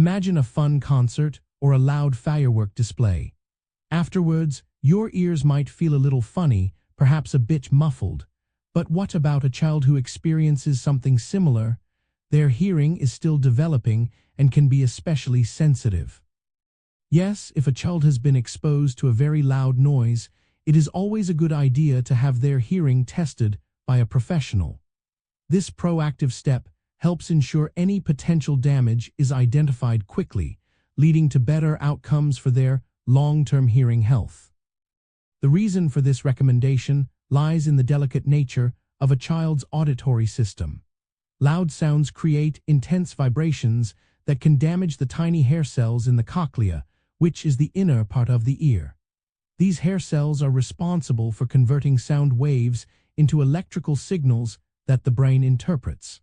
Imagine a fun concert or a loud firework display. Afterwards, your ears might feel a little funny, perhaps a bit muffled. But what about a child who experiences something similar? Their hearing is still developing and can be especially sensitive. Yes, if a child has been exposed to a very loud noise, it is always a good idea to have their hearing tested by a professional. This proactive step helps ensure any potential damage is identified quickly, leading to better outcomes for their long-term hearing health. The reason for this recommendation lies in the delicate nature of a child's auditory system. Loud sounds create intense vibrations that can damage the tiny hair cells in the cochlea, which is the inner part of the ear. These hair cells are responsible for converting sound waves into electrical signals that the brain interprets.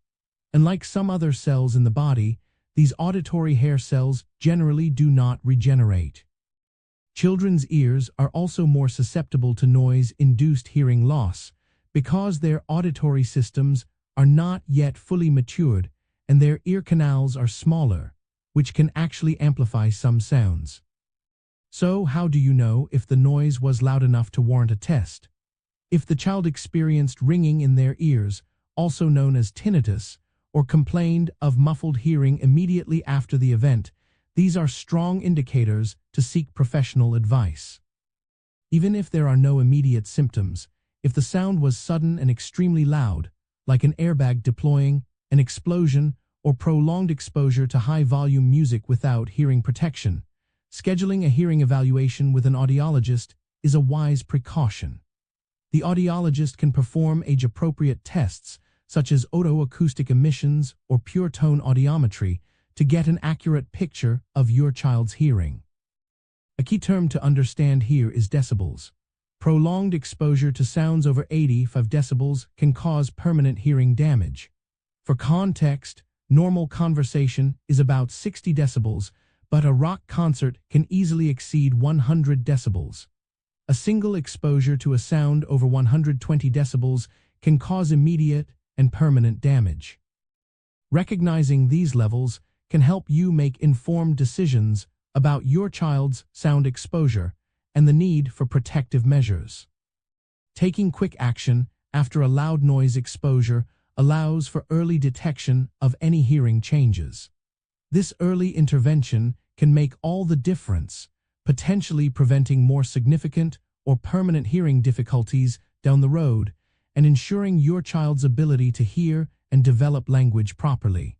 And like some other cells in the body, these auditory hair cells generally do not regenerate. Children's ears are also more susceptible to noise-induced hearing loss because their auditory systems are not yet fully matured and their ear canals are smaller, which can actually amplify some sounds. So, how do you know if the noise was loud enough to warrant a test? If the child experienced ringing in their ears, also known as tinnitus, or complained of muffled hearing immediately after the event, these are strong indicators to seek professional advice. Even if there are no immediate symptoms, if the sound was sudden and extremely loud, like an airbag deploying, an explosion, or prolonged exposure to high-volume music without hearing protection, scheduling a hearing evaluation with an audiologist is a wise precaution. The audiologist can perform age-appropriate tests, such as otoacoustic emissions or pure-tone audiometry, to get an accurate picture of your child's hearing. A key term to understand here is decibels. Prolonged exposure to sounds over 85 decibels can cause permanent hearing damage. For context, normal conversation is about 60 decibels, but a rock concert can easily exceed 100 decibels. A single exposure to a sound over 120 decibels can cause immediate and permanent damage. Recognizing these levels can help you make informed decisions about your child's sound exposure and the need for protective measures. Taking quick action after a loud noise exposure allows for early detection of any hearing changes. This early intervention can make all the difference, potentially preventing more significant or permanent hearing difficulties down the road and ensuring your child's ability to hear and develop language properly.